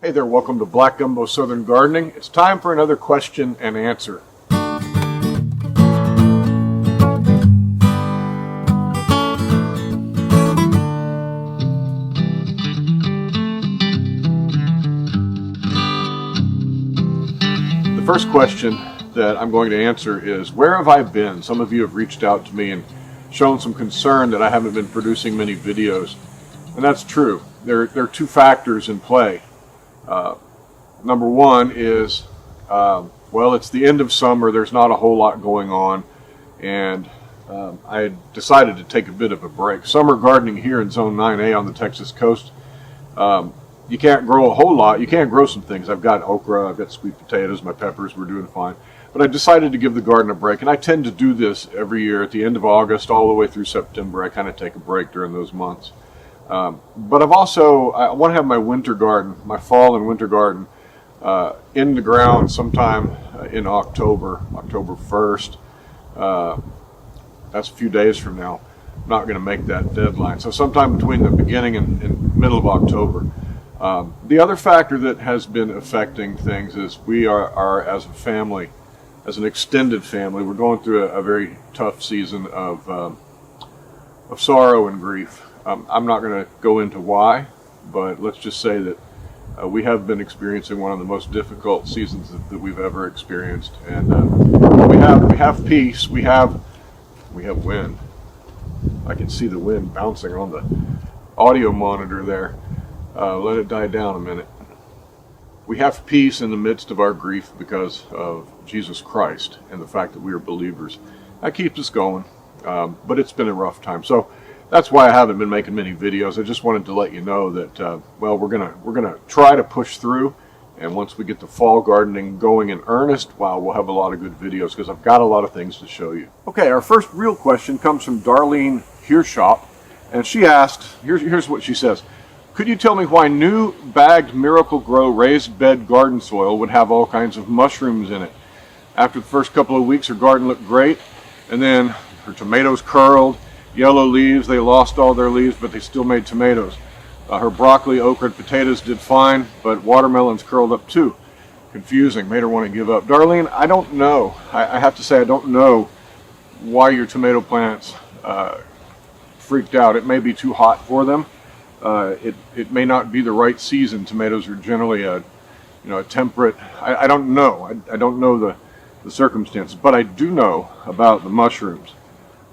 Hey there, welcome to Black Gumbo Southern Gardening. It's time for another question and answer. The first question that I'm going to answer is, where have I been? Some of you have reached out to me and shown some concern that I haven't been producing many videos. And that's true. There are two factors in play. Number one is, well, it's the end of summer, there's not a whole lot going on, and I decided to take a bit of a break. Summer gardening here in Zone 9A on the Texas coast, you can't grow a whole lot. You can grow some things. I've got okra, I've got sweet potatoes, my peppers, we're doing fine. But I decided to give the garden a break, and I tend to do this every year at the end of August all the way through September. I kind of take a break during those months. But I want to have my winter garden, my fall and winter garden, in the ground sometime in October 1st. That's a few days from now. I'm not going to make that deadline. So sometime between the beginning and middle of October. The other factor that has been affecting things is we are as a family, as an extended family, we're going through a very tough season of sorrow and grief. I'm not going to go into why, but let's just say that we have been experiencing one of the most difficult seasons that we've ever experienced, and we have peace, we have wind. I can see the wind bouncing on the audio monitor there. Let it die down a minute. We have peace in the midst of our grief because of Jesus Christ and the fact that we are believers. That keeps us going, but it's been a rough time. So that's why I haven't been making many videos. I just wanted to let you know that, well, we're gonna try to push through, and once we get the fall gardening going in earnest, wow, we'll have a lot of good videos because I've got a lot of things to show you. Okay, our first real question comes from Darlene Heershop, and she asked, here's what she says. Could you tell me why new bagged Miracle Grow raised bed garden soil would have all kinds of mushrooms in it? After the first couple of weeks, her garden looked great, and then her tomatoes curled. Yellow leaves, they lost all their leaves, but they still made tomatoes. Her broccoli, okra, and potatoes did fine, but watermelons curled up too. Confusing, made her want to give up. Darlene, I don't know. I have to say I don't know why your tomato plants freaked out. It may be too hot for them. It may not be the right season. Tomatoes are generally a temperate. I don't know. I don't know the circumstances, but I do know about the mushrooms.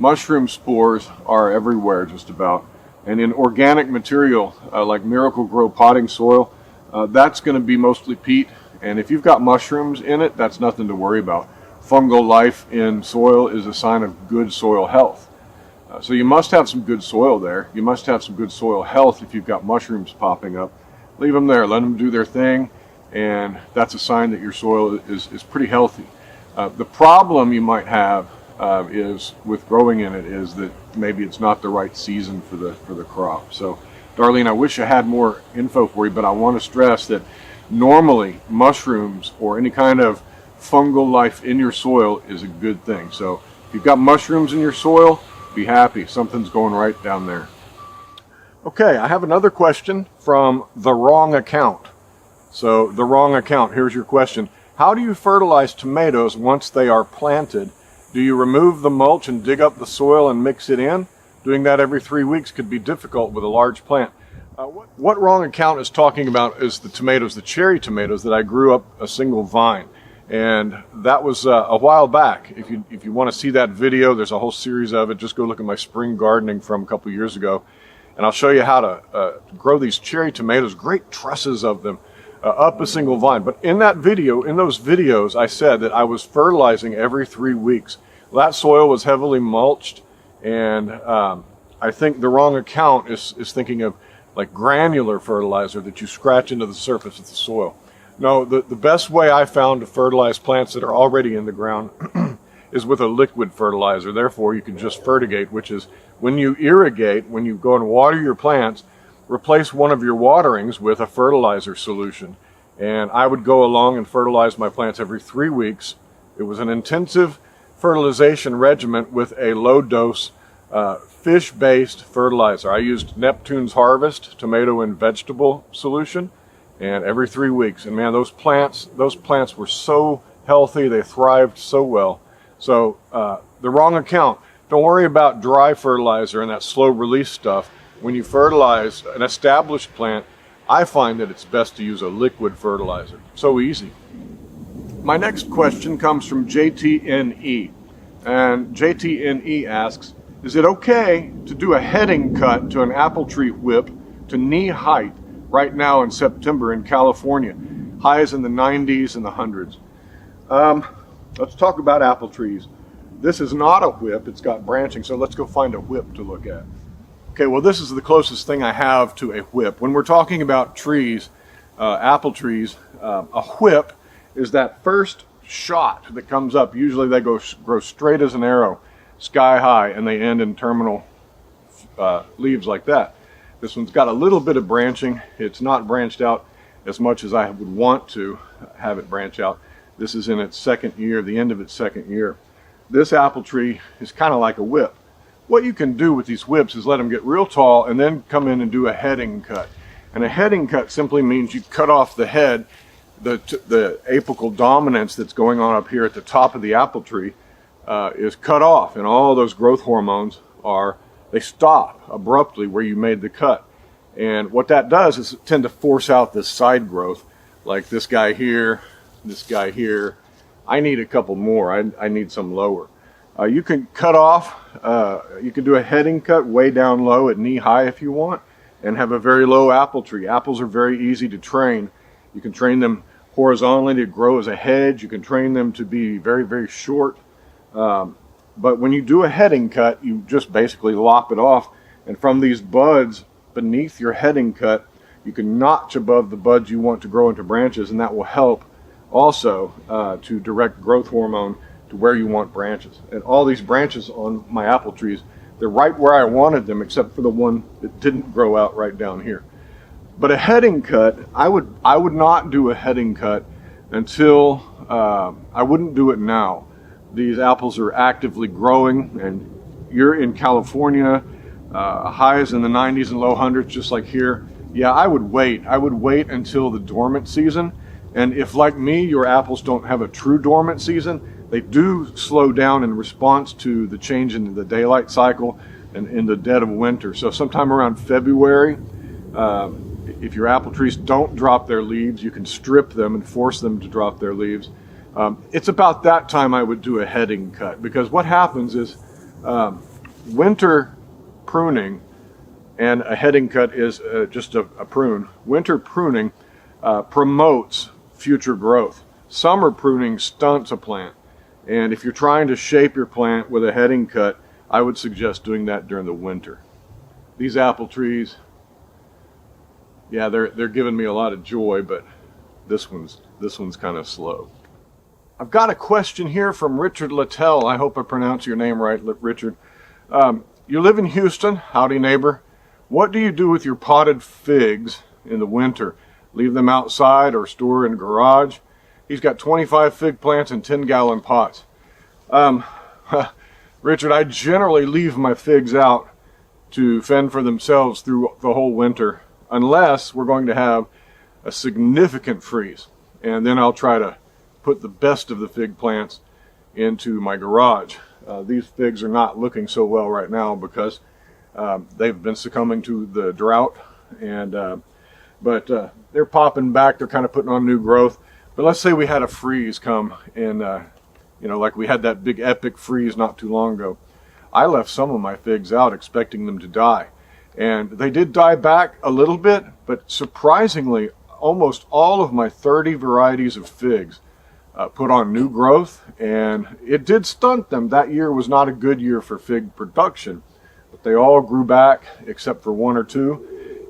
Mushroom spores are everywhere just about, and in organic material like Miracle Grow potting soil, that's going to be mostly peat, and if you've got mushrooms in it, that's nothing to worry about. Fungal life in soil is a sign of good soil health. So you must have some good soil there. You must have some good soil health if you've got mushrooms popping up. Leave them there, let them do their thing, and that's a sign that your soil is pretty healthy. The problem you might have is with growing in it is that maybe it's not the right season for the crop. So Darlene, I wish I had more info for you, but I want to stress that normally mushrooms or any kind of fungal life in your soil is a good thing. So if you've got mushrooms in your soil, be happy. Something's going right down there. Okay, I have another question from The Wrong Account. So The Wrong Account, here's your question. How do you fertilize tomatoes once they are planted? Do you remove the mulch and dig up the soil and mix it in? Doing that every 3 weeks could be difficult with a large plant. What Wrong Account is talking about is the tomatoes, the cherry tomatoes that I grew up a single vine. And that was a while back. If you want to see that video, there's a whole series of it. Just go look at my spring gardening from a couple years ago. And I'll show you how to grow these cherry tomatoes, great trusses of them, up a single vine. But in that video, in those videos, I said that I was fertilizing every 3 weeks. That soil was heavily mulched, and I think The Wrong Account is thinking of like granular fertilizer that you scratch into the surface of the soil. No, the best way I found to fertilize plants that are already in the ground is with a liquid fertilizer. Therefore, you can just fertigate, which is when you irrigate, when you go and water your plants, replace one of your waterings with a fertilizer solution. And I would go along and fertilize my plants every 3 weeks. It was an intensive fertilization regimen with a low-dose fish-based fertilizer. I used Neptune's Harvest tomato and vegetable solution, and every 3 weeks. And man, those plants were so healthy. They thrived so well. So the wrong account. Don't worry about dry fertilizer and that slow release stuff. When you fertilize an established plant, I find that it's best to use a liquid fertilizer. So easy. My next question comes from JTNE. And JTNE asks, is it okay to do a heading cut to an apple tree whip to knee height right now in September in California? Highs in the 90s and the hundreds. Let's talk about apple trees. This is not a whip, it's got branching, so let's go find a whip to look at. Okay, well, this is the closest thing I have to a whip. When we're talking about trees, apple trees, a whip is that first shot that comes up. Usually they grow straight as an arrow, sky high, and they end in terminal leaves like that. This one's got a little bit of branching. It's not branched out as much as I would want to have it branch out. This is in its second year, the end of its second year. This apple tree is kind of like a whip. What you can do with these whips is let them get real tall and then come in and do a heading cut. And a heading cut simply means you cut off the head, the apical dominance that's going on up here at the top of the apple tree is cut off, and all those growth hormones they stop abruptly where you made the cut. And what that does is tend to force out this side growth, like this guy here, this guy here. I need a couple more. I need some lower. You can cut off, you can do a heading cut way down low at knee high if you want, and have a very low apple tree. Apples are very easy to train. You can train them horizontally to grow as a hedge. You can train them to be very, very short. But when you do a heading cut, you just basically lop it off, and from these buds beneath your heading cut, you can notch above the buds you want to grow into branches, and that will help also to direct growth hormone to where you want branches. And all these branches on my apple trees, they're right where I wanted them, except for the one that didn't grow out right down here. But a heading cut, I would not do a heading cut until, I wouldn't do it now. These apples are actively growing, and you're in California, highs in the 90s and low hundreds, just like here. Yeah, I would wait. I would wait until the dormant season. And if, like me, your apples don't have a true dormant season, they do slow down in response to the change in the daylight cycle and in the dead of winter. So sometime around February, if your apple trees don't drop their leaves, you can strip them and force them to drop their leaves. It's about that time I would do a heading cut, because what happens is winter pruning, and a heading cut is just a prune. Winter pruning promotes future growth. Summer pruning stunts a plant. And if you're trying to shape your plant with a heading cut, I would suggest doing that during the winter. These apple trees, yeah, they're giving me a lot of joy, but this one's kind of slow. I've got a question here from Richard Littell. I hope I pronounce your name right, Richard. You live in Houston. Howdy, neighbor. What do you do with your potted figs in the winter? Leave them outside or store in a garage? He's got 25 fig plants in 10-gallon pots. Richard, I generally leave my figs out to fend for themselves through the whole winter, unless we're going to have a significant freeze. And then I'll try to put the best of the fig plants into my garage. These figs are not looking so well right now because they've been succumbing to the drought, but they're popping back. They're kind of putting on new growth. But let's say we had a freeze come in, like we had that big epic freeze not too long ago. I left some of my figs out expecting them to die. And they did die back a little bit, but surprisingly, almost all of my 30 varieties of figs put on new growth, and it did stunt them. That year was not a good year for fig production, but they all grew back except for one or two.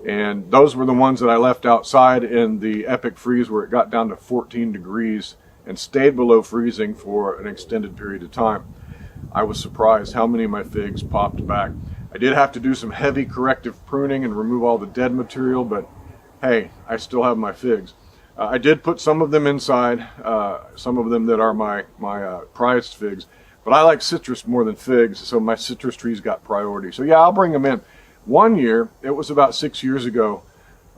And those were the ones that I left outside in the epic freeze where it got down to 14 degrees and stayed below freezing for an extended period of time. I was surprised how many of my figs popped back. I did have to do some heavy corrective pruning and remove all the dead material, but hey, I still have my figs. I did put some of them inside, some of them that are my prized figs, but I like citrus more than figs, so my citrus trees got priority. So yeah, I'll bring them in. One year, it was about 6 years ago,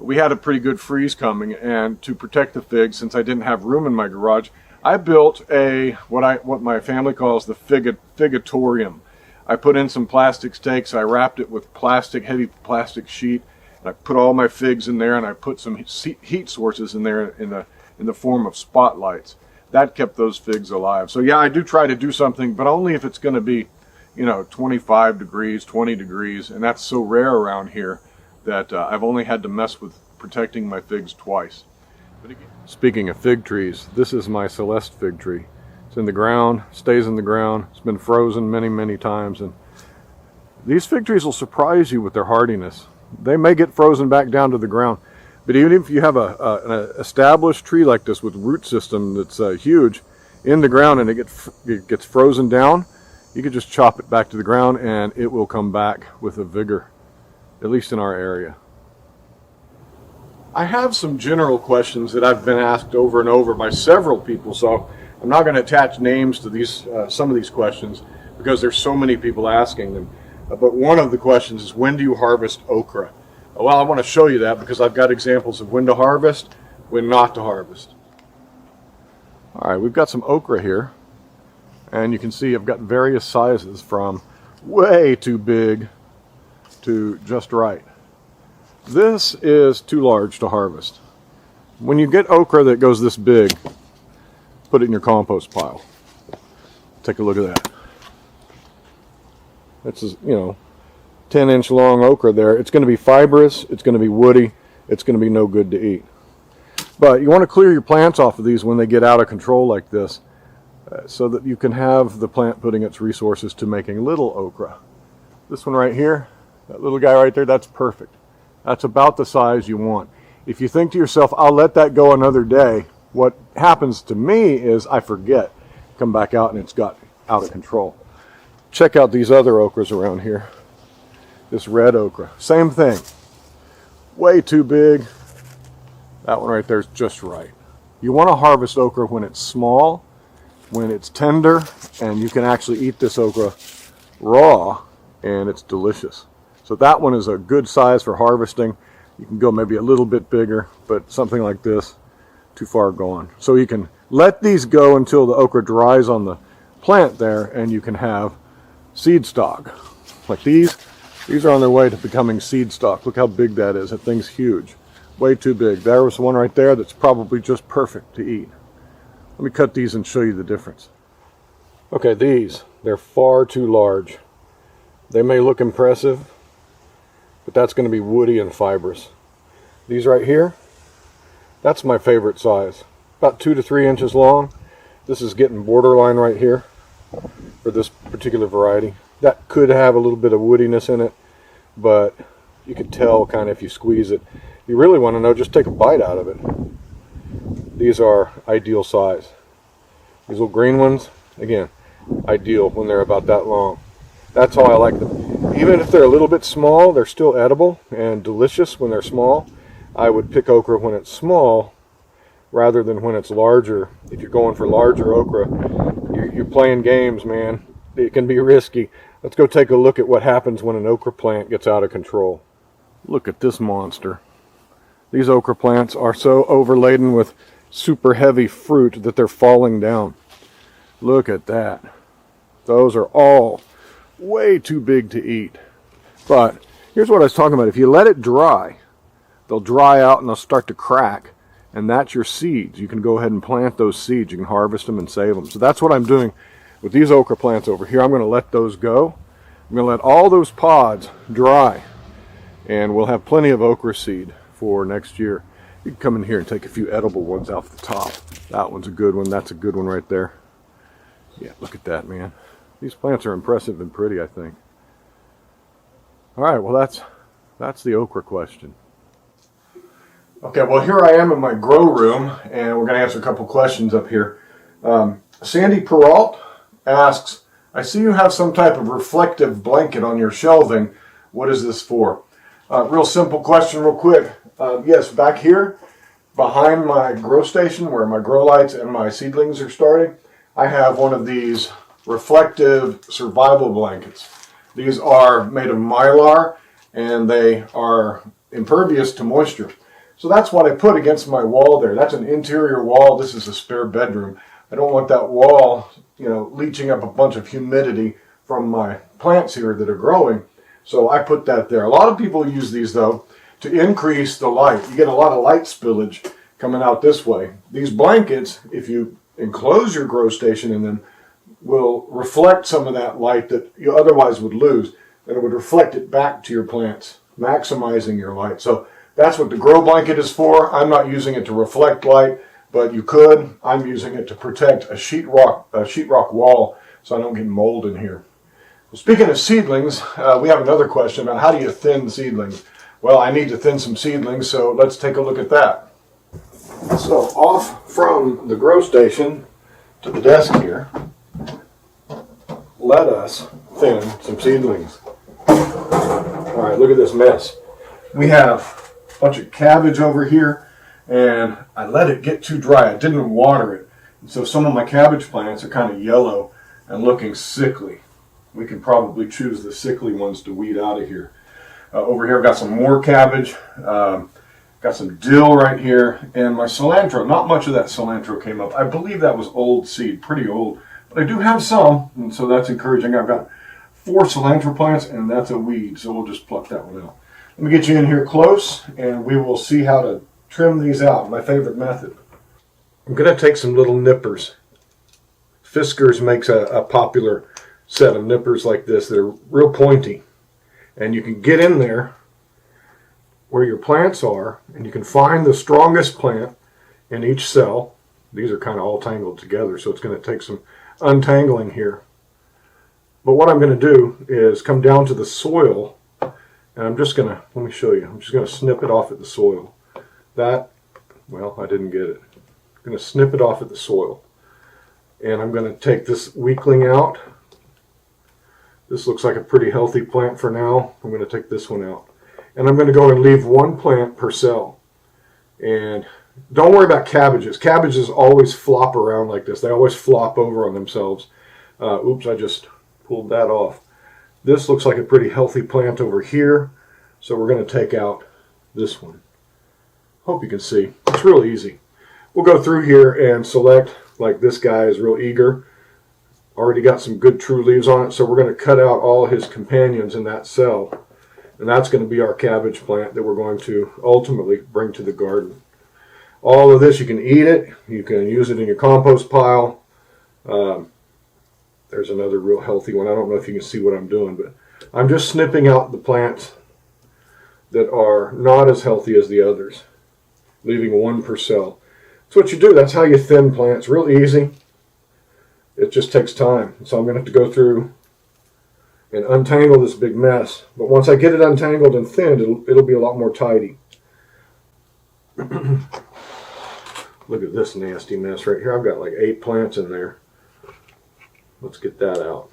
we had a pretty good freeze coming, and to protect the figs, since I didn't have room in my garage, I built what my family calls the figatorium. I put in some plastic stakes, I wrapped it with heavy plastic sheet, and I put all my figs in there, and I put some heat sources in there in the form of spotlights. That kept those figs alive. So yeah, I do try to do something, but only if it's going to be, 25 degrees, 20 degrees, and that's so rare around here that I've only had to mess with protecting my figs twice. But again, speaking of fig trees, this is my Celeste fig tree. It's in the ground, stays in the ground. It's been frozen many, many times, and these fig trees will surprise you with their hardiness. They may get frozen back down to the ground, but even if you have an established tree like this with root system that's huge in the ground and it gets frozen down, you can just chop it back to the ground and it will come back with a vigor, at least in our area. I have some general questions that I've been asked over and over by several people, so I'm not going to attach names to these some of these questions because there's so many people asking them. But one of the questions is, when do you harvest okra? Well, I want to show you that because I've got examples of when to harvest, when not to harvest. All right, we've got some okra here, and you can see I've got various sizes from way too big to just right. This is too large to harvest. When you get okra that goes this big, put it in your compost pile. Take a look at that. This is, 10-inch long okra there. It's going to be fibrous, it's going to be woody, it's going to be no good to eat. But you want to clear your plants off of these when they get out of control like this, so that you can have the plant putting its resources to making little okra. This one right here, that little guy right there, that's perfect. That's about the size you want. If you think to yourself, I'll let that go another day, what happens to me is I forget, come back out and it's got out of control. Check out these other okras around here. This red okra, same thing. Way too big. That one right there is just right. You want to harvest okra when it's small, when it's tender, and you can actually eat this okra raw, and it's delicious. So that one is a good size for harvesting. You can go maybe a little bit bigger, but something like this, too far gone. So you can let these go until the okra dries on the plant there, and you can have seed stock. Like these are on their way to becoming seed stock. Look how big that is. That thing's huge. Way too big. There was one right there that's probably just perfect to eat. Let me cut these and show you the difference. Okay, they're far too large. They may look impressive, but that's going to be woody and fibrous. These right here, that's my favorite size. About 2 to 3 inches long. This is getting borderline right here for this particular variety. That could have a little bit of woodiness in it, but you can tell kind of if you squeeze it. If you really want to know, just take a bite out of it. These are ideal size. These little green ones, again, ideal when they're about that long. That's how I like them. Even if they're a little bit small, they're still edible and delicious when they're small. I would pick okra when it's small rather than when it's larger. If you're going for larger okra, you're playing games, man. It can be risky. Let's go take a look at what happens when an okra plant gets out of control. Look at this monster. These okra plants are so overladen with super heavy fruit that they're falling down. Look at that. Those are all way too big to eat. But here's what I was talking about. If you let it dry, they'll dry out and they'll start to crack. And that's your seeds. You can go ahead and plant those seeds. You can harvest them and save them. So that's what I'm doing with these okra plants over here. I'm going to let those go. I'm going to let all those pods dry. And we'll have plenty of okra seed for next year. You can come in here and take a few edible ones off the top. That one's a good one. That's a good one right there. Yeah, look at that, man. These plants are impressive and pretty, I think. All right, well, that's the okra question. Okay, well, here I am in my grow room, and we're going to answer a couple questions up here. Sandy Peralt asks, I see you have some type of reflective blanket on your shelving. What is this for? Real simple question, real quick. Yes, back here, behind my grow station, where my grow lights and my seedlings are starting, I have one of these reflective survival blankets. These are made of mylar, and they are impervious to moisture. So that's what I put against my wall there. That's an interior wall. This is a spare bedroom. I don't want that wall, leaching up a bunch of humidity from my plants here that are growing. So I put that there. A lot of people use these, though, to increase the light. You get a lot of light spillage coming out this way. These blankets, if you enclose your grow station in them, will reflect some of that light that you otherwise would lose, and it would reflect it back to your plants, maximizing your light. So that's what the grow blanket is for. I'm not using it to reflect light, but you could. I'm using it to protect a sheetrock wall so I don't get mold in here. Well, speaking of seedlings, we have another question about how do you thin seedlings? Well, I need to thin some seedlings, so let's take a look at that. So off from the grow station to the desk here, let us thin some seedlings. All right, look at this mess. We have a bunch of cabbage over here, and I let it get too dry. I didn't water it. And so some of my cabbage plants are kind of yellow and looking sickly. We can probably choose the sickly ones to weed out of here. Over here I've got some more cabbage. Got some dill right here. And my cilantro, not much of that cilantro came up. I believe that was old seed, pretty old. But I do have some, and so that's encouraging. I've got 4 cilantro plants, and that's a weed, so we'll just pluck that one out. Let me get you in here close, and we will see how to trim these out, my favorite method. I'm going to take some little nippers. Fiskars makes a popular set of nippers like this. They're real pointy, and you can get in there where your plants are, and you can find the strongest plant in each cell. These are kind of all tangled together, so it's going to take some untangling here. But what I'm going to do is come down to the soil, and I'm just going to, let me show you, I'm just going to snip it off at the soil. That, well, I didn't get it. I'm going to snip it off at the soil. And I'm going to take this weakling out. This looks like a pretty healthy plant for now. I'm going to take this one out. And I'm going to go and leave 1 plant per cell. And don't worry about cabbages. Cabbages always flop around like this. They always flop over on themselves. Oops, I just pulled that off. This looks like a pretty healthy plant over here. So we're going to take out this one. Hope you can see. It's real easy. We'll go through here and select, like this guy is real eager. Already got some good true leaves on it, so we're going to cut out all his companions in that cell. And that's going to be our cabbage plant that we're going to ultimately bring to the garden. All of this, you can eat it. You can use it in your compost pile. There's another real healthy one. I don't know if you can see what I'm doing, but I'm just snipping out the plants that are not as healthy as the others, leaving 1 per cell. That's what you do. That's how you thin plants. Real easy. It just takes time. So I'm going to have to go through and untangle this big mess. But once I get it untangled and thinned, it'll be a lot more tidy. Look at this nasty mess right here. I've got like 8 plants in there. Let's get that out.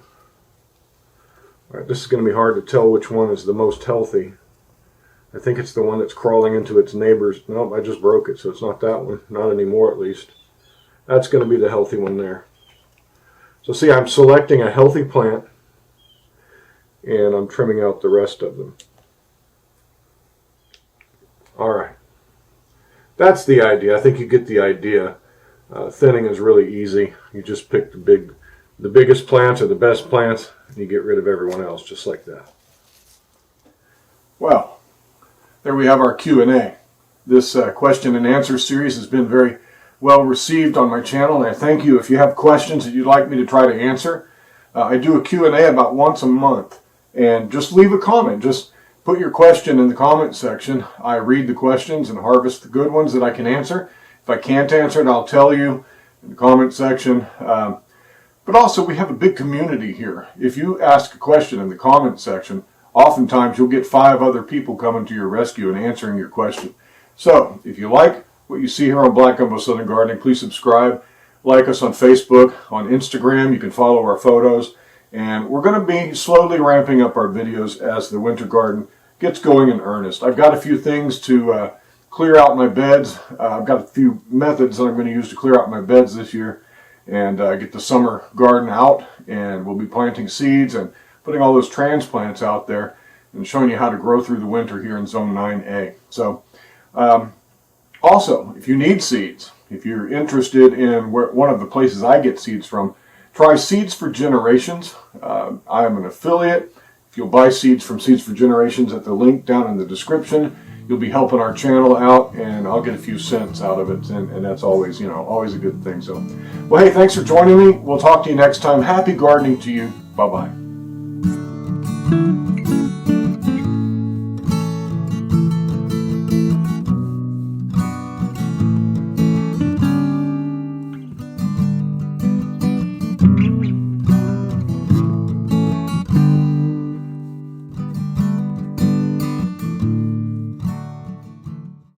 All right, this is going to be hard to tell which one is the most healthy. I think it's the one that's crawling into its neighbor's. Nope, I just broke it, so it's not that one. Not anymore, at least. That's going to be the healthy one there. So see, I'm selecting a healthy plant, and I'm trimming out the rest of them. All right. That's the idea. I think you get the idea. Thinning is really easy. You just pick the biggest plants or the best plants, and you get rid of everyone else, just like that. Well, there we have our Q&A. This question and answer series has been very well received on my channel, and I thank you. If you have questions that you'd like me to try to answer, I do a Q&A about once a month, and just leave a comment. Just put your question in the comment section. I read the questions and harvest the good ones that I can answer. If I can't answer it, I'll tell you in the comment section. But also, we have a big community here. If you ask a question in the comment section, oftentimes you'll get 5 other people coming to your rescue and answering your question. So, if you like what you see here on Black Gumbo Southern Gardening, please subscribe. Like us on Facebook, on Instagram. You can follow our photos. And we're going to be slowly ramping up our videos as the winter garden gets going in earnest. I've got a few things to clear out my beds. I've got a few methods that I'm going to use to clear out my beds this year and get the summer garden out. And we'll be planting seeds and putting all those transplants out there and showing you how to grow through the winter here in Zone 9A. So Also, if you need seeds, if you're interested in one of the places I get seeds from, try Seeds for Generations. I am an affiliate. If you'll buy seeds from Seeds for Generations at the link down in the description, you'll be helping our channel out, and I'll get a few cents out of it, and that's always, always a good thing. So, well, hey, thanks for joining me. We'll talk to you next time. Happy gardening to you. Bye-bye.